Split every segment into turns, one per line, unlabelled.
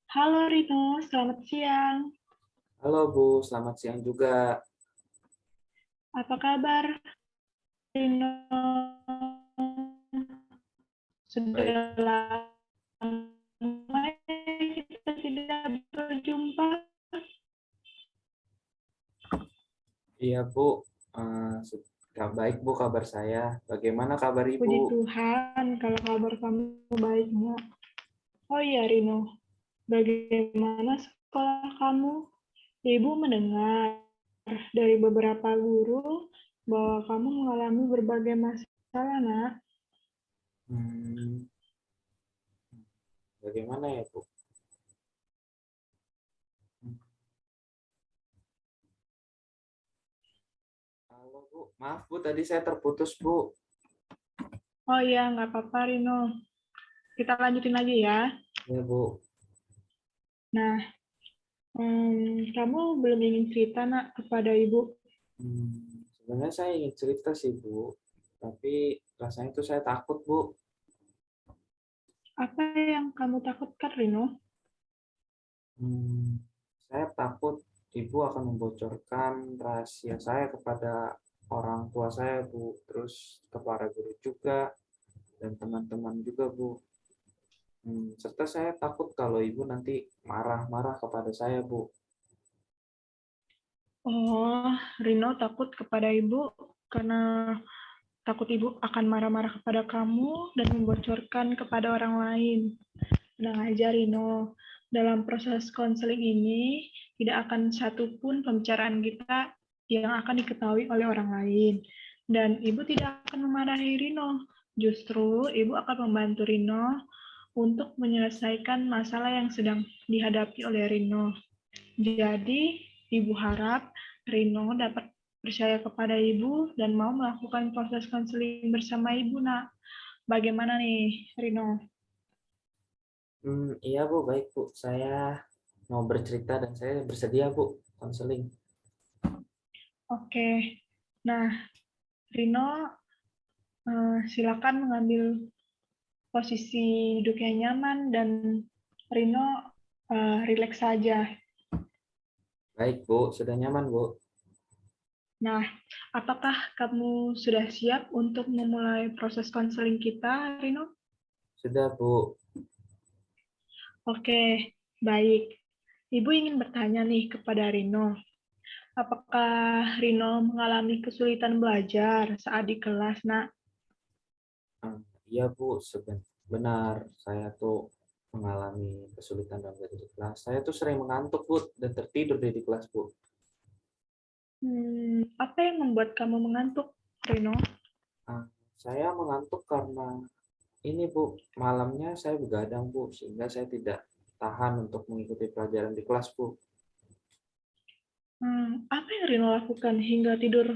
Halo Rino, selamat siang.
Halo Bu, selamat siang juga.
Apa kabar Rino?
Baik,
Sudah lama kita tidak berjumpa.
iya Bu. Baik Bu kabar saya. Bagaimana kabar Ibu?
Puji Tuhan kalau kabar kamu baiknya. Oh iya Rino, bagaimana sekolah kamu? Ibu mendengar dari beberapa guru bahwa kamu mengalami berbagai masalah, Nak.
Hmm, Bagaimana ya Bu? Halo Bu, maaf Bu, tadi saya terputus Bu.
Oh iya, nggak apa-apa Rino. Kita lanjutin lagi ya.
Ya Bu.
Nah, kamu belum ingin cerita, Nak, kepada Ibu.
Sebenarnya saya ingin cerita sih Bu, tapi rasanya itu saya takut Bu.
Apa yang kamu takutkan, Rino?
Hmm, saya takut Ibu akan membocorkan rahasia saya kepada orang tua saya Bu, terus kepada guru juga dan teman-teman juga Bu. Serta saya takut kalau ibu nanti marah-marah kepada saya, Bu.
Oh, Rino takut kepada Ibu karena takut Ibu akan marah-marah kepada kamu dan membocorkan kepada orang lain. Tenang aja, Rino. Dalam proses konseling ini, tidak akan satupun pembicaraan kita yang akan diketahui oleh orang lain. Dan Ibu tidak akan memarahi Rino. Justru Ibu akan membantu Rino untuk menyelesaikan masalah yang sedang dihadapi oleh Rino. Jadi, Ibu harap Rino dapat percaya kepada Ibu dan mau melakukan proses konseling bersama Ibu, Nak. Bagaimana nih, Rino?
Iya, Bu, baik, Bu. Saya mau bercerita dan saya bersedia, Bu, konseling.
Oke. Nah, Rino, silakan mengambil posisi duduk yang nyaman dan Rino rileks saja.
Baik, Bu. Sudah nyaman, Bu.
Nah, apakah kamu sudah siap untuk memulai proses konseling kita, Rino?
Sudah, Bu.
Oke, baik. Ibu ingin bertanya nih kepada Rino. Apakah Rino mengalami kesulitan belajar saat di kelas, Nak?
Ah, iya, Bu. Benar. Saya tuh mengalami kesulitan dalam belajar di kelas. Saya tuh sering mengantuk, Bu, dan tertidur di kelas, Bu.
Apa yang membuat kamu mengantuk, Rino?
Ah, saya mengantuk karena ini, Bu, malamnya saya begadang, Bu, sehingga saya tidak tahan untuk mengikuti pelajaran di kelas, Bu.
Apa yang Rino lakukan hingga tidur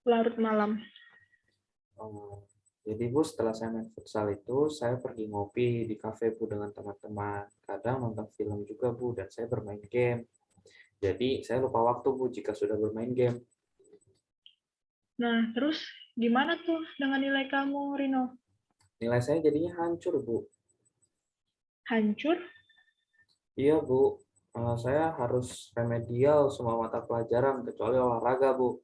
larut malam?
Oh, jadi Bu, setelah saya main futsal itu, saya pergi ngopi di kafe Bu dengan teman-teman. Kadang nonton film juga Bu, dan saya bermain game. Jadi saya lupa waktu Bu jika sudah bermain game.
Nah, terus gimana tuh dengan nilai kamu, Rino?
Nilai saya jadinya hancur Bu.
Hancur?
Iya Bu, saya harus remedial semua mata pelajaran kecuali olahraga Bu.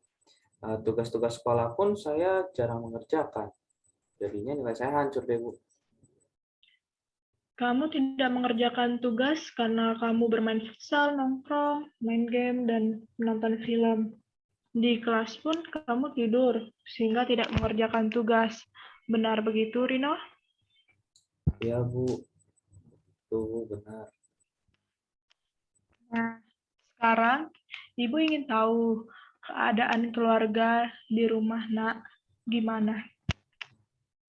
Tugas-tugas sekolah pun saya jarang mengerjakan. Jadinya nilai saya hancur deh Bu.
Kamu tidak mengerjakan tugas karena kamu bermain futsal, nongkrong, main game, dan menonton film. Di kelas pun kamu tidur, sehingga tidak mengerjakan tugas. Benar begitu, Rino?
Iya Bu, tuh benar.
Nah, sekarang Ibu ingin tahu keadaan keluarga di rumah, Nak. Gimana?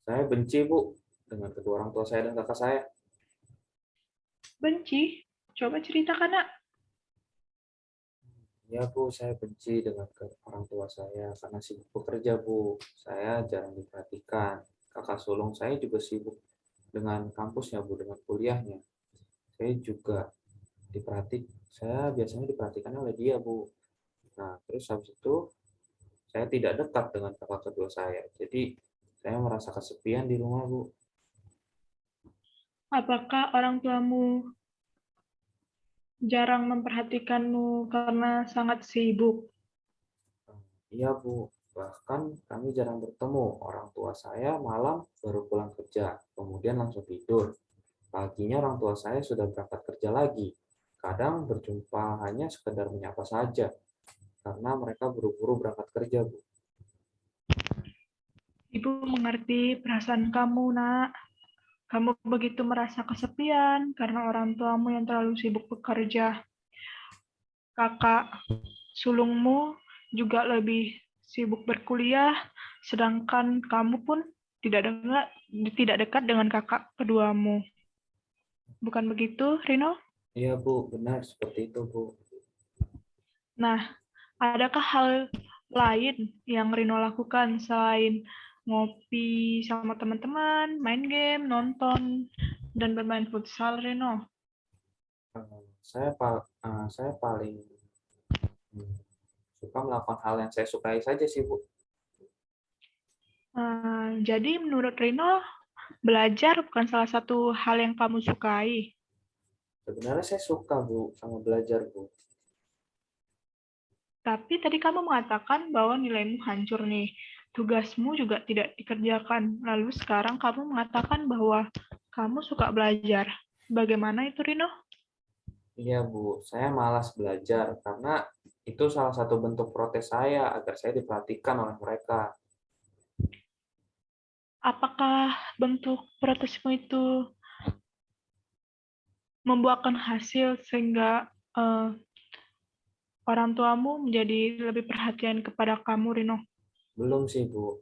Saya benci Bu dengan kedua orang tua saya dan kakak saya.
Benci? Coba ceritakan, Nak.
Ya Bu, saya benci dengan orang tua saya karena sibuk bekerja Bu. Saya jarang diperhatikan. Kakak sulung saya juga sibuk dengan kampusnya Bu, dengan kuliahnya. Saya juga saya biasanya diperhatikan oleh dia Bu. Nah, terus habis itu saya tidak dekat dengan kakak kedua saya. Jadi saya merasa kesepian di rumah Bu.
Apakah orang tuamu jarang memperhatikanmu karena sangat sibuk.
Iya, Bu. Bahkan kami jarang bertemu. Orang tua saya malam baru pulang kerja, kemudian langsung tidur. Paginya orang tua saya sudah berangkat kerja lagi. Kadang berjumpa hanya sekedar menyapa saja, karena mereka buru-buru berangkat kerja, Bu.
Ibu mengerti perasaan kamu, Nak. Kamu begitu merasa kesepian karena orang tuamu yang terlalu sibuk bekerja. Kakak sulungmu juga lebih sibuk berkuliah, sedangkan kamu pun tidak dekat dengan kakak keduamu. Bukan begitu, Rino?
Iya, Bu. Benar seperti itu, Bu.
Nah, adakah hal lain yang Rino lakukan selain ngopi sama teman-teman, main game, nonton, dan bermain futsal, Rino?
Saya paling hmm, suka melakukan hal yang saya sukai saja sih, Bu.
Jadi menurut Rino, belajar bukan salah satu hal yang kamu sukai.
Sebenarnya saya suka, Bu, sama belajar, Bu.
Tapi tadi kamu mengatakan bahwa nilaimu hancur nih. Tugasmu juga tidak dikerjakan. Lalu sekarang kamu mengatakan bahwa kamu suka belajar. Bagaimana itu, Rino?
Iya, Bu. Saya malas belajar karena itu salah satu bentuk protes saya agar saya diperhatikan oleh mereka.
Apakah bentuk protesmu itu membuahkan hasil sehingga eh, orang tuamu menjadi lebih perhatian kepada kamu, Rino?
Belum sih, Bu.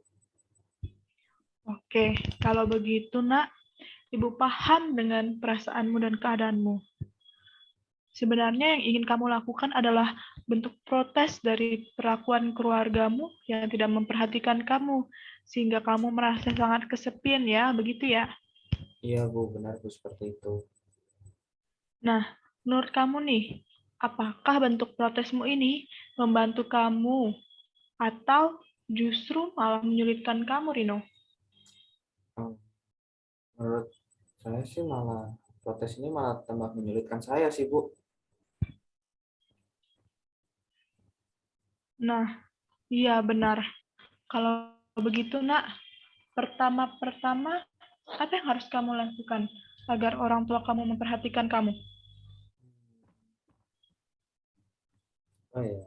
Oke, kalau begitu, Nak, Ibu paham dengan perasaanmu dan keadaanmu. Sebenarnya yang ingin kamu lakukan adalah bentuk protes dari perlakuan keluargamu yang tidak memperhatikan kamu, sehingga kamu merasa sangat kesepian ya, begitu ya?
Iya, Bu. Benar, Bu. Seperti itu.
Nah, menurut kamu nih, apakah bentuk protesmu ini membantu kamu atau justru malah menyulitkan kamu, Rino?
Hmm, Menurut saya sih malah protes ini malah tambah menyulitkan saya sih, Bu.
Nah, iya benar. Kalau begitu, Nak, pertama-pertama, apa yang harus kamu lakukan agar orang tua kamu memperhatikan kamu?
Oh ya,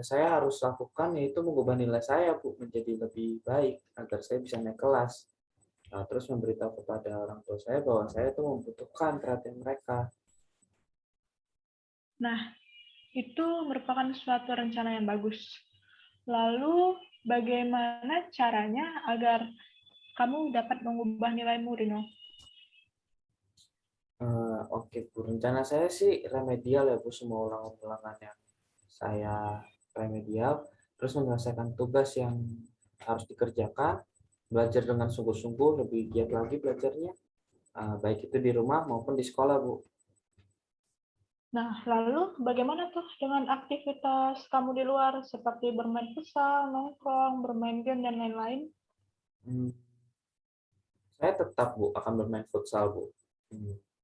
saya harus lakukan yaitu mengubah nilai saya, Bu, menjadi lebih baik agar saya bisa naik kelas. Nah, terus memberitahu kepada orang tua saya bahwa saya itu membutuhkan perhatian mereka.
Nah, itu merupakan suatu rencana yang bagus. Lalu, bagaimana caranya agar kamu dapat mengubah nilaimu, Rino?
Oke, Bu. Rencana saya sih remedial ya, Bu. Semua ulangan-ulangan yang saya remedial, terus menyelesaikan tugas yang harus dikerjakan, belajar dengan sungguh-sungguh, lebih giat lagi belajarnya, baik itu di rumah maupun di sekolah, Bu.
Nah, lalu bagaimana tuh dengan aktivitas kamu di luar seperti bermain futsal, nongkrong, bermain game, dan lain-lain?
Hmm, Saya tetap, Bu, akan bermain futsal, Bu.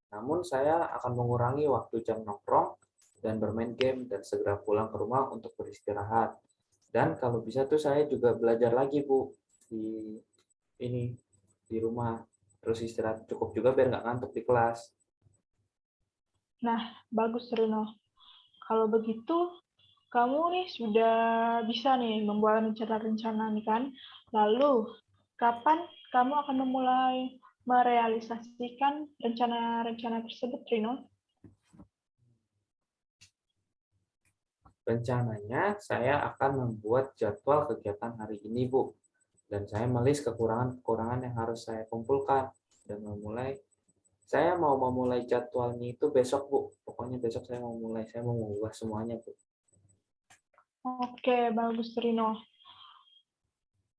Namun saya akan mengurangi waktu jam nongkrong dan bermain game dan segera pulang ke rumah untuk beristirahat. Dan kalau bisa tuh saya juga belajar lagi, Bu, di ini di rumah. Terus istirahat cukup juga biar nggak ngantuk di kelas.
Nah, bagus, Rino. Kalau begitu, kamu nih sudah bisa nih membuat rencana-rencana nih kan. Lalu, kapan kamu akan memulai merealisasikan rencana-rencana tersebut, Rino?
Rencananya saya akan membuat jadwal kegiatan hari ini, Bu. Dan saya melis kekurangan-kekurangan yang harus saya kumpulkan dan saya mau memulai jadwalnya itu besok, Bu. Pokoknya besok saya mau mengubah semuanya, Bu.
Oke, bagus, Rino.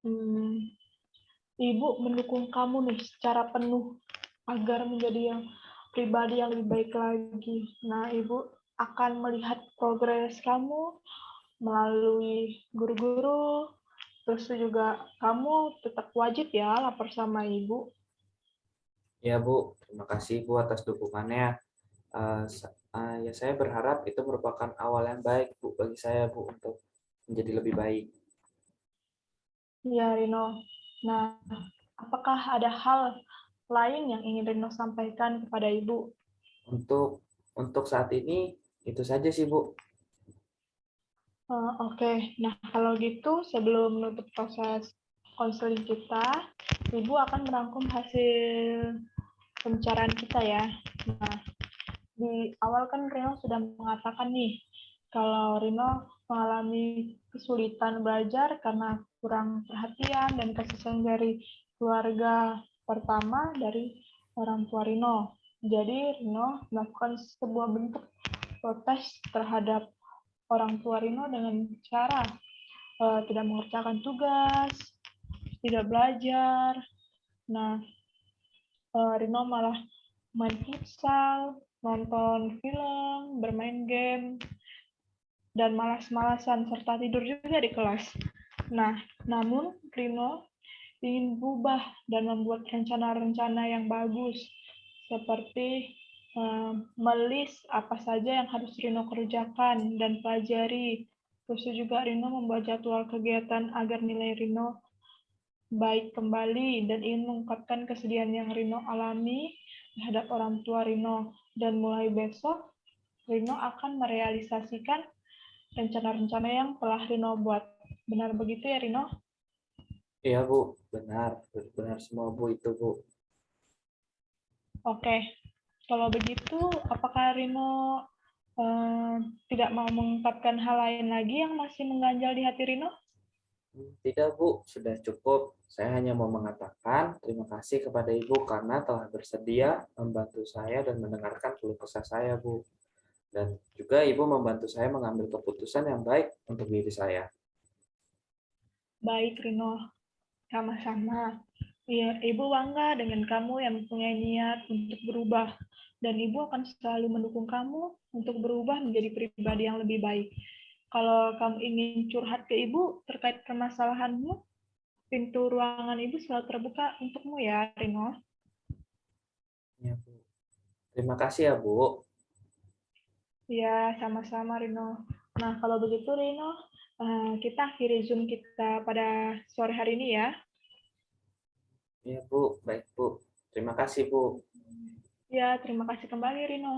Hmm, Ibu mendukung kamu nih secara penuh agar menjadi yang pribadi yang lebih baik lagi. Nah, Ibu akan melihat progres kamu melalui guru-guru, terus juga kamu tetap wajib ya lapor sama Ibu.
Ya, Bu. Terima kasih, Bu, atas dukungannya. Ya saya berharap itu merupakan awal yang baik Bu bagi saya Bu untuk menjadi lebih baik.
Iya, Rino. Nah, apakah ada hal lain yang ingin Rino sampaikan kepada Ibu?
Untuk saat ini itu saja sih Bu.
Oke. Nah, kalau gitu sebelum menutup proses konseling kita, Ibu akan merangkum hasil pembicaraan kita ya. Nah, di awal kan Rino sudah mengatakan nih, kalau Rino mengalami kesulitan belajar karena kurang perhatian dan kasih sayang dari keluarga, pertama dari orang tua Rino. Jadi Rino melakukan sebuah bentuk protes terhadap orang tua Rino dengan cara tidak mengerjakan tugas, tidak belajar. Nah, Rino malah main futsal, nonton film, bermain game, dan malas-malasan serta tidur juga di kelas. Nah, namun Rino ingin berubah dan membuat rencana-rencana yang bagus, seperti melis apa saja yang harus Rino kerjakan dan pelajari. Terus juga Rino membuat jadwal kegiatan agar nilai Rino baik kembali dan ingin mengungkapkan kesedihan yang Rino alami terhadap orang tua Rino. Dan mulai besok, Rino akan merealisasikan rencana-rencana yang telah Rino buat. Benar begitu ya, Rino?
Iya Bu, benar, benar semua Bu itu Bu.
Oke, kalau begitu, apakah Rino tidak mau mengungkapkan hal lain lagi yang masih mengganjal di hati Rino?
Tidak Bu, sudah cukup. Saya hanya mau mengatakan terima kasih kepada Ibu karena telah bersedia membantu saya dan mendengarkan keluh kesah saya Bu. Dan juga Ibu membantu saya mengambil keputusan yang baik untuk diri saya.
Baik, Rino. Sama-sama. Ya, Ibu bangga dengan kamu yang mempunyai niat untuk berubah. Dan Ibu akan selalu mendukung kamu untuk berubah menjadi pribadi yang lebih baik. Kalau kamu ingin curhat ke Ibu terkait permasalahanmu, pintu ruangan Ibu selalu terbuka untukmu ya, Rino.
Ya, Bu. Terima kasih ya Bu.
Ya, sama-sama, Rino. Nah, kalau begitu, Rino, kita akhiri Zoom kita pada sore hari ini ya.
Ya Bu, baik Bu. Terima kasih Bu.
Ya, terima kasih kembali, Rino.